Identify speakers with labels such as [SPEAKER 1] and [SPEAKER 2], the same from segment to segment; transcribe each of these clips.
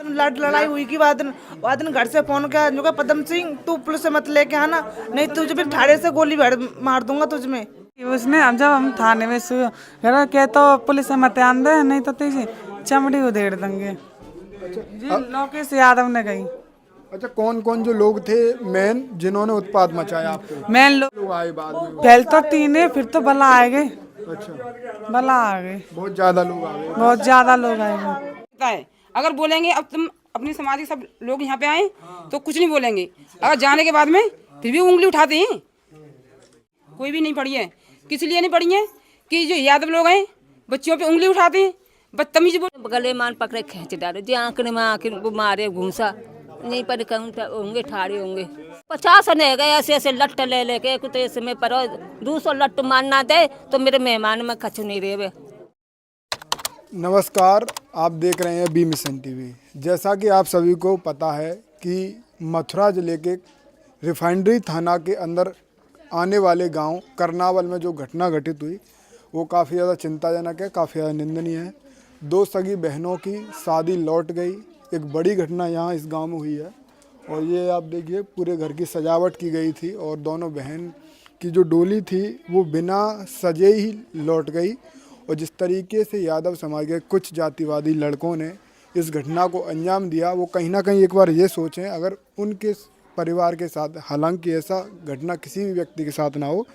[SPEAKER 1] लड़ाई हुई की वादन घर से फोन किया जो पदम सिंह तू पुलिस से मत लेके आना, नहीं तुझे फिर ठाड़े से गोली मार दूंगा तुझमें।
[SPEAKER 2] उसने जब हम थाने में घर के तो पुलिस से मत आन दे, नहीं तो तेरी चमड़ी उधेड़ देंगे। जी लोकेश यादव ने कही।
[SPEAKER 3] अच्छा, कौन कौन जो लोग थे मेन जिन्होंने उत्पात मचाया आपको?
[SPEAKER 2] मैं
[SPEAKER 3] लोग आए बाद में?
[SPEAKER 2] पहले तो 3 है, फिर तो भला आ गए।
[SPEAKER 3] अच्छा,
[SPEAKER 2] भला आ गए,
[SPEAKER 3] बहुत ज्यादा लोग आ गए।
[SPEAKER 2] बहुत ज्यादा लोग आए।
[SPEAKER 4] अगर बोलेंगे अब तुम अपनी समाज के सब लोग यहाँ पे आए तो कुछ नहीं बोलेंगे, अगर जाने के बाद में फिर भी उंगली उठाते हैं। कोई भी नहीं पड़ी है, किस लिए नहीं पड़ी है कि जो यादव लोग हैं बच्चियों पे उंगली उठाते हैं, बदतमीज
[SPEAKER 5] गले मान पकड़े खींच डाले जी, आंकड़े में आके वो मारे घूसा नहीं पर होंगे ठाड़े होंगे। 50 ने गए ऐसे ऐसे लट्ट ले लेके कुछ इसमें पर 200 लट्ट मानना दे तो मेरे मेहमान में कछु नहीं रहे।
[SPEAKER 3] नमस्कार, आप देख रहे हैं बी मिशन टीवी। जैसा कि आप सभी को पता है कि मथुरा जिले के रिफाइनरी थाना के अंदर आने वाले गांव करनावल में जो घटना घटित हुई वो काफ़ी ज़्यादा चिंताजनक है, काफ़ी ज़्यादा निंदनीय है। 2 सगी बहनों की शादी लौट गई, एक बड़ी घटना यहाँ इस गांव में हुई है। और ये आप देखिए पूरे घर की सजावट की गई थी और दोनों बहन की जो डोली थी वो बिना सजे ही लौट गई। और जिस तरीके से यादव समाज के कुछ जातिवादी लड़कों ने इस घटना को अंजाम दिया, वो कहीं ना कहीं एक बार ये सोचें अगर उनके परिवार के साथ, हालांकि ऐसा घटना किसी भी व्यक्ति के साथ ना हो,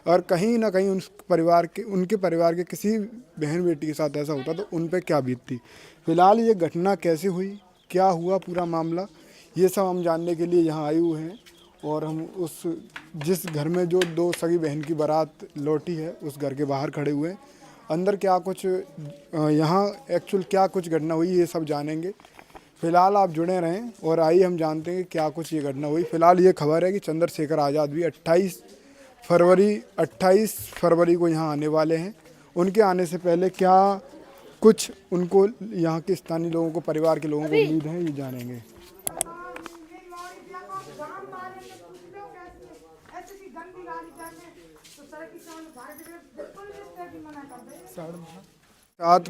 [SPEAKER 3] और कहीं ना कहीं उनके परिवार के किसी बहन बेटी के साथ ऐसा होता तो उन पर क्या बीतती। फिलहाल ये घटना कैसे हुई, क्या हुआ पूरा मामला, ये सब हम जानने के लिए यहाँ आए हुए हैं। और हम जिस घर में जो 2 सगी बहन की बारात लौटी है उस घर के बाहर खड़े हुए हैं। अंदर क्या कुछ यहाँ एक्चुअल क्या कुछ घटना हुई ये सब जानेंगे। फिलहाल आप जुड़े रहें और आइए हम जानते हैं कि क्या कुछ ये घटना हुई। फिलहाल ये खबर है कि चंद्रशेखर आज़ाद भी 28 फरवरी को यहाँ आने वाले हैं। उनके आने से पहले क्या कुछ उनको यहाँ के स्थानीय लोगों को, परिवार के लोगों को उम्मीद है, ये जानेंगे। साथ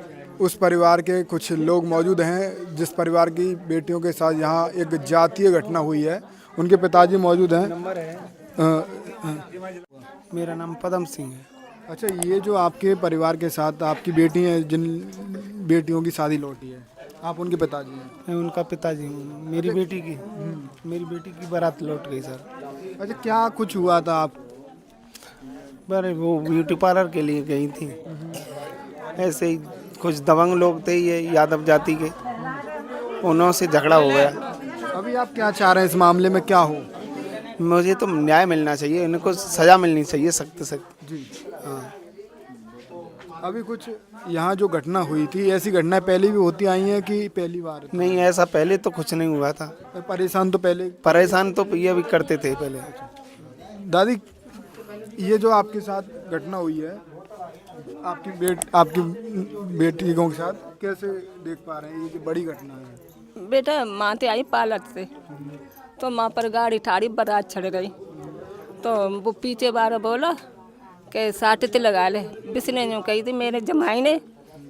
[SPEAKER 3] उस परिवार के कुछ लोग मौजूद हैं जिस परिवार की बेटियों के साथ यहाँ एक जातीय घटना हुई है। उनके पिताजी मौजूद हैं।
[SPEAKER 6] मेरा नाम पदम सिंह है।
[SPEAKER 3] अच्छा, ये जो आपके परिवार के साथ आपकी बेटी हैं, जिन बेटियों की शादी लौटी है, आप उनके पिताजी हैं?
[SPEAKER 6] मैं उनका पिताजी हूँ। मेरी बेटी की बारात लौट गई सर।
[SPEAKER 3] अच्छा, क्या कुछ हुआ था? आप
[SPEAKER 6] अरे वो ब्यूटी पार्लर के लिए गई थी, ऐसे ही कुछ दबंग लोग थे ये यादव जाति के, उन्होंने से झगड़ा हो गया।
[SPEAKER 3] अभी आप क्या चाह रहे हैं इस मामले में, क्या हो?
[SPEAKER 6] मुझे तो न्याय मिलना चाहिए, इनको सजा मिलनी चाहिए सख्त सख्त जी। हाँ,
[SPEAKER 3] अभी कुछ यहाँ जो घटना हुई थी, ऐसी घटना पहले भी होती आई हैं कि पहली बार?
[SPEAKER 6] नहीं, ऐसा पहले तो कुछ नहीं हुआ था।
[SPEAKER 3] परेशान तो
[SPEAKER 6] ये भी करते थे पहले।
[SPEAKER 3] दादी, ये जो आपके साथ घटना हुई है आपकी बेटियों के साथ, कैसे देख पा रहे हैं ये बड़ी घटना है?
[SPEAKER 5] बेटा माँ ते आई पार्लर से, तो माँ पर गाड़ी ठाड़ी बारात चढ़ गई, तो वो पीछे बार बोला कि 60 ते लगा ले। बिस्ने यूँ कही थी मेरे जमाई ने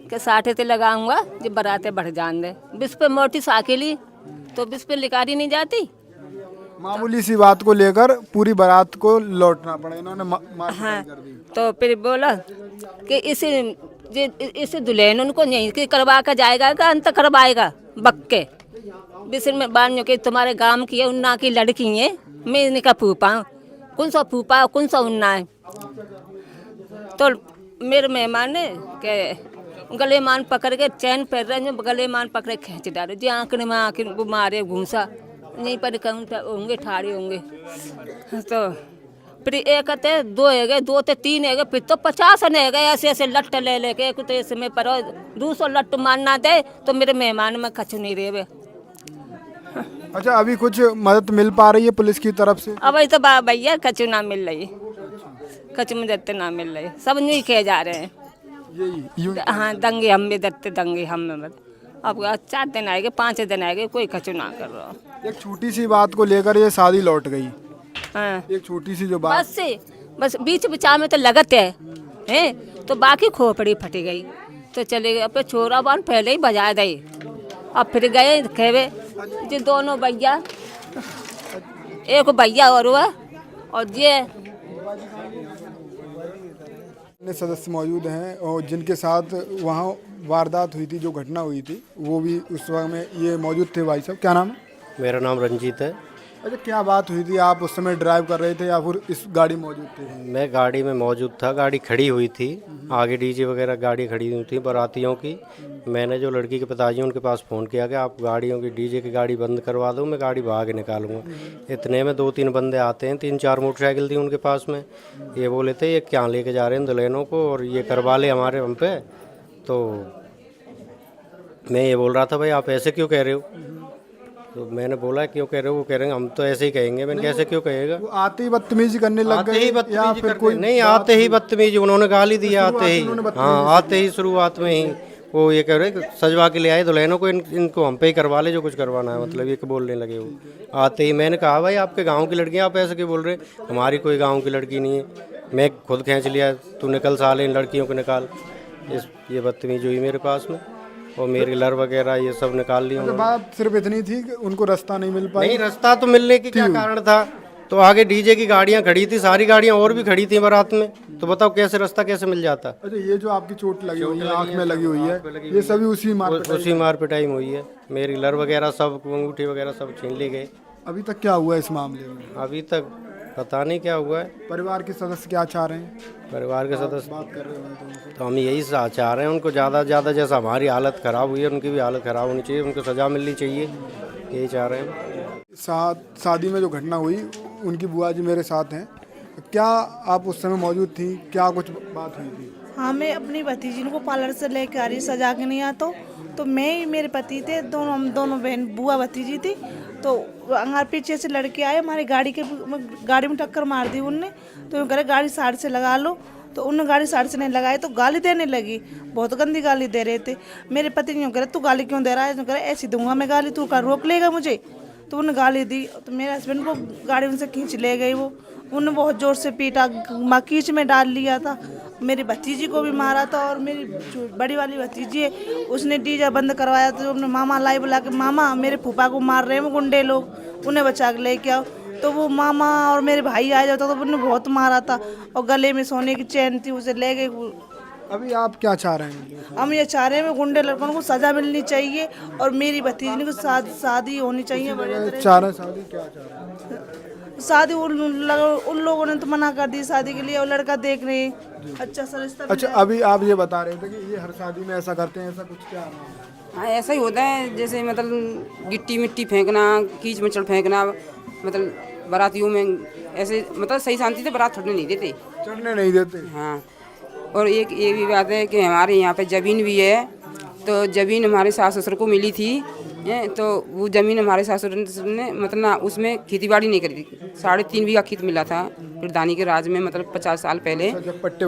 [SPEAKER 5] कि 60 ते लगाऊंगा जब बारातें बढ़ जान दे। बिस पे मोटी साकेली तो बिस पे लिकारी नहीं जाती।
[SPEAKER 3] मामूली सी बात को लेकर पूरी बारात को लौटना पड़ा, इन्होंने
[SPEAKER 5] हाँ, कर दी। तो फिर बोला कि इसे दुल्हन उनको नहीं कि करवा कर जाएगा का अंत करवाएगा बक्के। बिसर में बान्यों के तुम्हारे गांव की है, उन्ना की लड़की है, मैं इनका फूफा हूँ। कौन सा फूफा कौन सा उन्ना है? तो मेरे मेहमान ने के गले मान पकड़ के चैन पहन रहे, गले मान पकड़े खींच डाले जी, आंकड़े में आके वो मारे घूसा नहीं पर होंगे ठाड़े होंगे। तो फिर एक थे 2 है गए, 2 ते 3 है गए, फिर तो 50 ने गए ऐसे ऐसे लट्ट ले लेके कुछ इसमें पर 200 लट्ट मानना दे तो मेरे मेहमान में कछु नहीं रहे।
[SPEAKER 3] अच्छा, अभी कुछ मदद मिल पा रही है पुलिस की तरफ से?
[SPEAKER 5] अब तो भैया कछु ना मिल रही, कछु मदद ना मिल रही, सब नहीं किए जा रहे हैं यही। हाँ, दंगे हम भी दत्ते दंगे हम अब 4 दिन आएंगे 5 दिन आएंगे, कोई कछु ना कर रहा।
[SPEAKER 3] एक छोटी सी बात को लेकर ये शादी लौट गई।
[SPEAKER 5] हाँ,
[SPEAKER 3] एक छोटी सी जो बात
[SPEAKER 5] बस बीच बिचा में तो लगत है तो बाकी खोपड़ी फटी गई तो चले गए। अब छोरा बान पहले ही बजा दे और फिर गए खेवे जो दोनों भैया, एक भैया और हुआ और ये
[SPEAKER 3] अन्य सदस्य मौजूद हैं और जिनके साथ वहाँ वारदात हुई थी, जो घटना हुई थी, वो भी उस वक्त में ये मौजूद थे। भाई साहब क्या नाम है?
[SPEAKER 7] मेरा नाम रंजीत है।
[SPEAKER 3] अच्छा, क्या बात हुई थी? आप उस समय ड्राइव कर रहे थे या फिर इस गाड़ी मौजूद थे?
[SPEAKER 7] मैं गाड़ी में मौजूद था, गाड़ी खड़ी हुई थी, आगे डीजे वगैरह गाड़ी खड़ी हुई थी बारातियों की। मैंने जो लड़की के पिताजी उनके पास फ़ोन किया कि आप गाड़ियों की डीजे की गाड़ी बंद करवा दो, मैं गाड़ी भाग निकालूंगा। इतने में 2-3 बंदे आते हैं, 3-4 मोटरसाइकिल थी उनके पास में। ये बोले थे ये क्या लेके जा रहे हैं दुल्हनों को और ये करवा ले हमारे हम पे। तो मैं ये बोल रहा था भाई आप ऐसे क्यों कह रहे हो? तो मैंने बोला क्यों कह रहे हो? वो कह रहे हैं हम तो ऐसे ही कहेंगे। मैंने कैसे क्यों कहेगा?
[SPEAKER 3] वो आते ही बदतमीजी करने लग
[SPEAKER 7] आते
[SPEAKER 3] गए
[SPEAKER 7] ही
[SPEAKER 3] या
[SPEAKER 7] बदतमीजी
[SPEAKER 3] फिर
[SPEAKER 7] करने-
[SPEAKER 3] कोई
[SPEAKER 7] नहीं, आते ही बदतमीजी, उन्होंने गाली दी आते ही।
[SPEAKER 3] उन्होंने
[SPEAKER 7] हाँ, आते ही शुरुआत में ही वो ये कह रहे कि सजवा के ले आए दुल्हनों को, इनको हम पे ही करवा ले जो कुछ करवाना है, मतलब ये बोलने लगे वो आते ही। मैंने कहा भाई आपके गांव की लड़कियां, आप ऐसे क्यों बोल रहे? हमारी कोई गांव की लड़की नहीं है, मैं खुद खींच लिया, तू निकल साले इन लड़कियों को निकाल। ये बदतमीजी हुई मेरे पास में और मेरे लर वगैरह ये सब निकाल लिए उन्होंने।
[SPEAKER 3] बात सिर्फ इतनी थी कि उनको रास्ता नहीं मिल पाया।
[SPEAKER 7] नहीं, रास्ता तो मिलने की क्या कारण था? तो आगे डीजे की गाड़ियां खड़ी थी, सारी गाड़ियां और भी खड़ी थी बारात में, तो बताओ कैसे रास्ता कैसे मिल जाता?
[SPEAKER 3] अच्छा, ये जो आपकी चोट लगी हुई है, आँख में लगी हुई है, ये सभी उसी
[SPEAKER 7] उसी मार पिटाई में हुई है। मेरी लर वगैरह सब, अंगूठी वगैरह सब छीन ली गए।
[SPEAKER 3] अभी तक क्या हुआ इस मामले में?
[SPEAKER 7] अभी तक पता नहीं क्या हुआ है।
[SPEAKER 3] परिवार के सदस्य क्या चाह रहे हैं?
[SPEAKER 7] परिवार के सदस्य
[SPEAKER 3] बात कर रहे हैं
[SPEAKER 7] तो हम यही चाह रहे हैं, उनको ज़्यादा से ज़्यादा, जैसा हमारी हालत ख़राब हुई है उनकी भी हालत ख़राब होनी चाहिए, उनको सज़ा मिलनी चाहिए, यही चाह रहे हैं।
[SPEAKER 3] शादी में जो घटना हुई, उनकी बुआ जी मेरे साथ हैं। क्या आप उस समय मौजूद थी? क्या कुछ बात हुई थी?
[SPEAKER 1] हाँ, मैं अपनी भतीजी को पार्लर से लेके आ रही सजा के नहीं आता, तो मैं ही मेरे पति थे, दोनों हम दोनों बहन बुआ भतीजी थी। तो हमारे पीछे से लड़के आए, हमारी गाड़ी में टक्कर मार दी उनने। तो कह रहे गाड़ी साइड से लगा लो, तो उन्होंने गाड़ी साइड से नहीं लगाई तो गाली देने लगी, बहुत गंदी गाली दे रहे थे। मेरे पति ने कह रहे तू गाली क्यों दे रहा है? कह रहे ऐसी दूंगा मैं गाली, तू का रोक लेगा मुझे? तो उन्होंने गाली दी, तो मेरे हस्बैंड को गाड़ी उनसे खींच ले गई। वो उन्होंने बहुत ज़ोर से पीटा, कीच में डाल लिया था। मेरी भतीजी को भी मारा था और मेरी जो बड़ी वाली भतीजी है उसने डीजे बंद करवाया। तो उन्होंने मामा लाई, बुला के मामा मेरे फूफा को मार रहे हैं वो गुंडे लोग, उन्हें बचा के लेके आओ। तो वो मामा और मेरे भाई आ जाता तो उन्होंने बहुत मारा था और गले में सोने की चैन थी उसे ले गए।
[SPEAKER 3] अभी आप क्या चाह रहे हैं?
[SPEAKER 1] हम ये चाह रहे हैं गुंडे लड़कों को सजा मिलनी चाहिए और मेरी भतीजी को शादी होनी चाहिए।
[SPEAKER 3] चाह रहे शादी क्या चाह रहे हैं?
[SPEAKER 1] शादी उन लोगों ने तो मना कर दी शादी के लिए, और लड़का देख रहे हैं अच्छा सा रिश्ता।
[SPEAKER 3] अच्छा, अभी आप ये बता रहे थे कि ये हर शादी में ऐसा करते हैं, ऐसा कुछ क्या है?
[SPEAKER 4] हाँ, ऐसा ही होता है, जैसे मतलब गिट्टी मिट्टी फेंकना, कीच मचड़ फेंकना, मतलब बारातियों में ऐसे मतलब सही शांति से बारात चढ़ने नहीं देते।
[SPEAKER 3] चढ़ने नहीं देते?
[SPEAKER 4] हाँ, और एक ये भी बात है कि हमारे यहाँ पे ज़मीन भी है, तो ज़मीन हमारे सास ससुर को मिली थी, तो वो ज़मीन हमारे सास ससुर ने मतलब उसमें खेती बाड़ी नहीं करी थी। 3.5 बीघा खेत मिला था प्रधानी के राज में, मतलब 50 साल पहले
[SPEAKER 3] जब पट्टे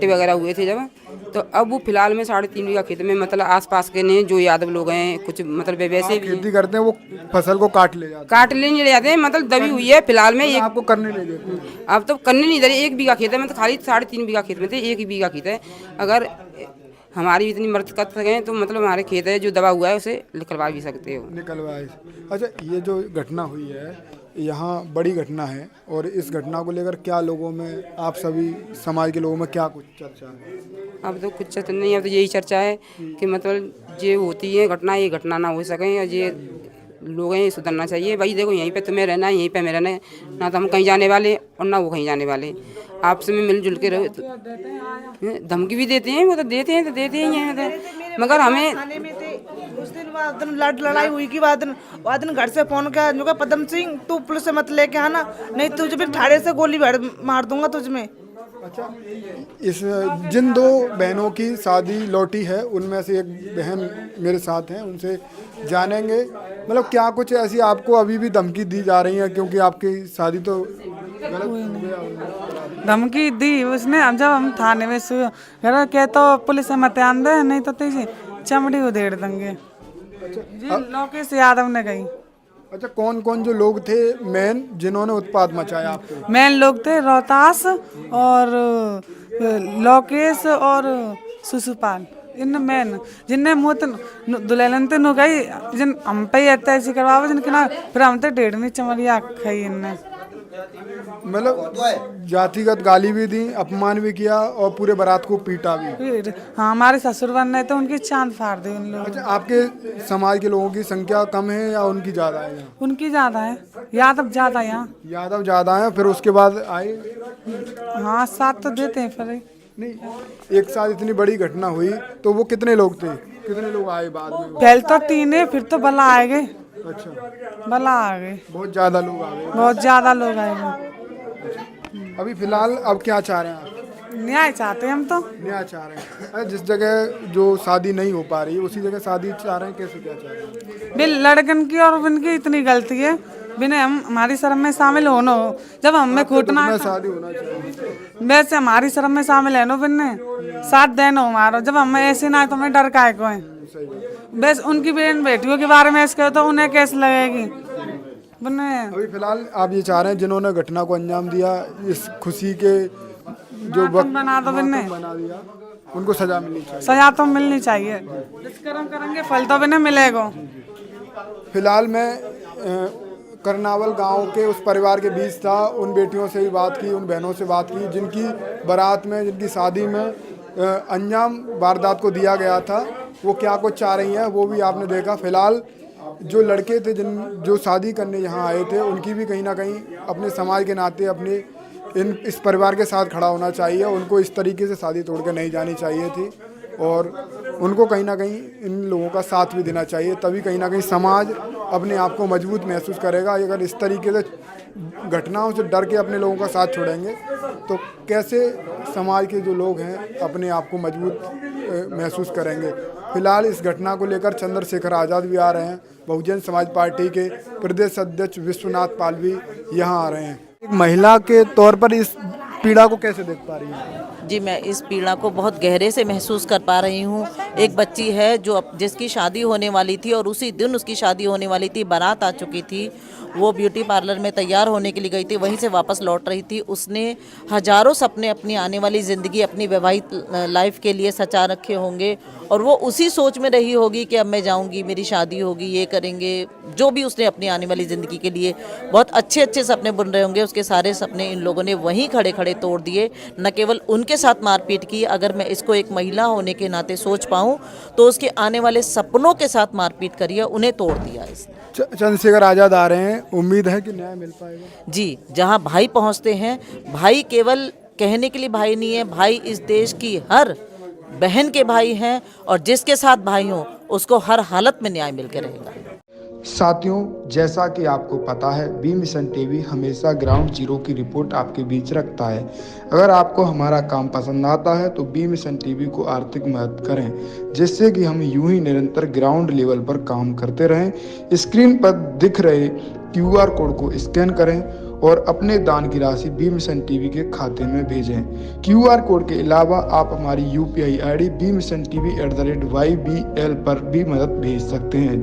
[SPEAKER 4] वगैरह हुए थे जब। तो अब वो फिलहाल में 3.5 बीघा खेत में मतलब आसपास के ने जो यादव लोग हैं कुछ मतलब वैसे भी
[SPEAKER 3] खेती करते हैं, वो फसल को काट ले
[SPEAKER 4] जाते हैं, मतलब दबी हुई है फिलहाल में।
[SPEAKER 3] आपको करने नहीं देते?
[SPEAKER 4] अब तो करने नहीं दे रहे। 1 बीघा खेत है, मतलब खाली 3.5 बीघा खेत में थे, 1 ही बीघा खेत है। अगर हमारी इतनी मदद कर सकें तो मतलब हमारे खेत है जो दबा हुआ है उसे निकलवा भी सकते हो।
[SPEAKER 3] निकलवाए। अच्छा, ये जो घटना हुई है यहाँ बड़ी घटना है, और इस घटना को लेकर क्या लोगों में, आप सभी समाज के लोगों में क्या कुछ चर्चा है?
[SPEAKER 4] अब तो कुछ चर्चा नहीं, अब तो यही चर्चा है कि मतलब ये होती है घटना, ये घटना ना हो सके, और ये लोग हैं सुधरना चाहिए। भाई देखो यहीं पे तुम्हें रहना है, यहीं पे हमें रहना है, ना तो हम कहीं जाने वाले और ना वो कहीं जाने वाले। आपस में मिलजुल के रहो। धमकी भी देते हैं, वो तो देते हैं ही हैं, मगर हमें
[SPEAKER 1] थाने में थे उस दिन लड़ाई हुई की बाद घर से फोन किया, जो कहा पदम सिंह तू पुलिस से मत लेके आना, नहीं तुझे फिर ठाड़े से गोली मार दूंगा तुझमें।
[SPEAKER 3] अच्छा, इस जिन 2 बहनों की शादी लौटी है उनमें से एक बहन मेरे साथ हैं, उनसे जानेंगे मतलब क्या कुछ ऐसी आपको अभी भी धमकी दी जा रही है, क्योंकि आपकी शादी तो
[SPEAKER 2] धमकी दी उसने। अब जब हम थाने में क्या तो पुलिस से मत आन दे, नहीं तो तेजी चमड़ी उधेड़ देंगे। जी लोकेश यादव ने कही।
[SPEAKER 3] अच्छा, कौन कौन जो लोग थे मेन जिन्होंने उत्पात मचाया आपको?
[SPEAKER 2] मेन लोग थे रोहतास और लोकेश और सुसुपाल। इन मैन जिन्ने मुँह तो दुलेलन ते नु गई जिन हम पे ऐसी करवावे जिन किना फिर हम ते डेढ़ नहीं चमरिया खाई इनने
[SPEAKER 3] मतलब जातिगत गाली भी दी, अपमान भी किया और पूरे बारात को पीटा भी।
[SPEAKER 2] फिर हाँ हमारे ससुर बन रहे तो उनकी चांद फाड़ दी उन लोग।
[SPEAKER 3] अच्छा, आपके समाज के लोगों की संख्या कम है या उनकी ज़्यादा है यहाँ?
[SPEAKER 2] उनकी ज़्यादा है, यादव ज़्यादा यहाँ।
[SPEAKER 3] यादव ज़्यादा है, फिर उसके बाद आए?
[SPEAKER 2] हाँ साथ तो देते हैं फिर।
[SPEAKER 3] नहीं, एक साथ इतनी बड़ी घटना हुई तो वो कितने लोग थे, कितने लोग आए बाद में?
[SPEAKER 2] पहले तो 3 है, फिर तो भला आ गए।
[SPEAKER 3] अच्छा,
[SPEAKER 2] भला आ गए,
[SPEAKER 3] बहुत ज़्यादा लोग आ गए।
[SPEAKER 2] बहुत ज़्यादा लोग आए हैं।
[SPEAKER 3] अभी फिलहाल अब क्या चाह रहे हैं आप?
[SPEAKER 2] न्याय चाहते हैं हम तो।
[SPEAKER 3] न्याय चाह रहे हैं। अरे जिस जगह जो शादी नहीं हो पा रही है उसी जगह शादी चाह रहे हैं, कैसे क्या चाह रहे हैं?
[SPEAKER 2] बिल लड़कन की और उनकी इतनी गलती है, बिना हम हमारी शर्म में शामिल होना हो, जब हमें कूटना है
[SPEAKER 3] शादी होना चाहिए।
[SPEAKER 2] वैसे हमारी शर्म में शामिल है नो बिन्ने साथ देना हमारा, जब हमें ऐसे ना तो हमें डर का है कोई। बस उनकी बहन बेटियों के बारे में ऐसे तो उन्हें कैसे लगेगी बिन्ने।
[SPEAKER 3] अभी फिलहाल आप ये चाह रहे हैं जिन्होंने घटना को अंजाम दिया, इस खुशी के जो वक्त
[SPEAKER 2] बना दो बिन्ने,
[SPEAKER 3] बना दिया, उनको सजा मिलनी चाहिए।
[SPEAKER 2] सजा तो मिलनी चाहिए, कर्म करेंगे फल तो बिन्ने मिलेगा।
[SPEAKER 3] फिलहाल मैं करनावल गांव के उस परिवार के बीच था, उन बेटियों से भी बात की, उन बहनों से बात की जिनकी बारात में, जिनकी शादी में अंजाम वारदात को दिया गया था। वो क्या कुछ चाह रही हैं वो भी आपने देखा। फिलहाल जो लड़के थे जो शादी करने यहाँ आए थे, उनकी भी कहीं ना कहीं अपने समाज के नाते अपने इस परिवार के साथ खड़ा होना चाहिए। उनको इस तरीके से शादी तोड़ कर नहीं जानी चाहिए थी और उनको कहीं ना कहीं इन लोगों का साथ भी देना चाहिए, तभी कहीं ना कहीं समाज अपने आप को मजबूत महसूस करेगा। अगर इस तरीके से घटनाओं से डर के अपने लोगों का साथ छोड़ेंगे तो कैसे समाज के जो लोग हैं अपने आप को मजबूत महसूस करेंगे। फिलहाल इस घटना को लेकर चंद्रशेखर आज़ाद भी आ रहे हैं, बहुजन समाज पार्टी के प्रदेश अध्यक्ष विश्वनाथ पाल भी यहाँ आ रहे हैं। एक महिला के तौर पर इस पीड़ा को कैसे देख पा रही हैं?
[SPEAKER 8] जी, मैं इस पीड़ा को बहुत गहरे से महसूस कर पा रही हूँ। एक बच्ची है जिसकी शादी होने वाली थी और उसी दिन उसकी शादी होने वाली थी, बारात आ चुकी थी, वो ब्यूटी पार्लर में तैयार होने के लिए गई थी, वहीं से वापस लौट रही थी। उसने हजारों सपने अपनी आने वाली ज़िंदगी, अपनी वैवाहिक लाइफ के लिए सचा रखे होंगे और वो उसी सोच में रही होगी कि अब मैं जाऊंगी, मेरी शादी होगी, ये करेंगे, जो भी उसने अपनी आने वाली ज़िंदगी के लिए बहुत अच्छे अच्छे सपने बुन रहे होंगे, उसके सारे सपने इन लोगों ने वहीं खड़े खड़े तोड़ दिए। न केवल उनके साथ मारपीट की, अगर मैं इसको एक महिला होने के नाते सोच पाऊँ तो उसके आने वाले सपनों के साथ मारपीट करी है, उन्हें तोड़ दिया इसने।
[SPEAKER 3] चंद्रशेखर आज़ाद आ रहे हैं, उम्मीद है कि न्याय मिल पाएगा?
[SPEAKER 8] जी, जहां भाई पहुंचते हैं, भाई केवल कहने के लिए भाई नहीं है, भाई इस देश की हर बहन के भाई हैं और जिसके साथ भाई हो उसको हर हालत में न्याय मिल के रहेगा।
[SPEAKER 3] साथियों, जैसा कि आपको पता है, बी मिशन टीवी हमेशा ग्राउंड जीरो की रिपोर्ट आपके बीच रखता है। अगर आपको हमारा काम पसंद आता है तो बी मिशन टीवी को आर्थिक मदद करें, जिससे कि हम यूं ही निरंतर ग्राउंड लेवल पर काम करते रहें। स्क्रीन पर दिख रहे QR कोड को स्कैन करें और अपने दान की राशि बी मिशन टीवी के खाते में भेजें। QR कोड के अलावा आप हमारी UPI ID BMissionTV@YBL पर भी मदद भेज सकते हैं।